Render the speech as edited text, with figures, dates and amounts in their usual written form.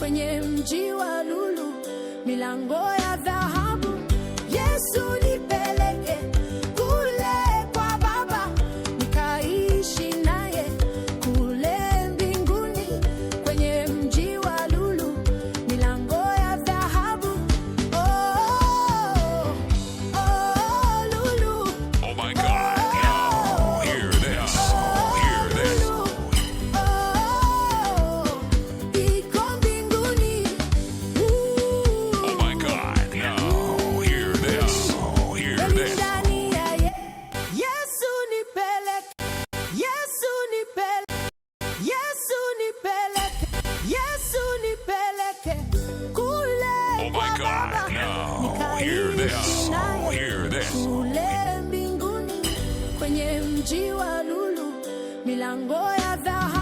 kwenye mji wa lulu, milango ya dhahabu. Yesu nipeleke kule kwa Baba, nikaishi naye kule mbinguni, kwenye mji wa lulu, milango ya dhahabu. Oh, oh, lulu. Oh my God, now hear this, hear this. Iko mbinguni. Oh my God, now hear this, hear this. Ndani ya Yesu nipeleke, Yesu nipeleke, Yesu nipeleke, Yesu nipeleke kule Oh kwa my God, Baba, now hear this, nikaishi naye hear this. kule mbinguni, kwenye mji wa lulu, milango ya dhahabu.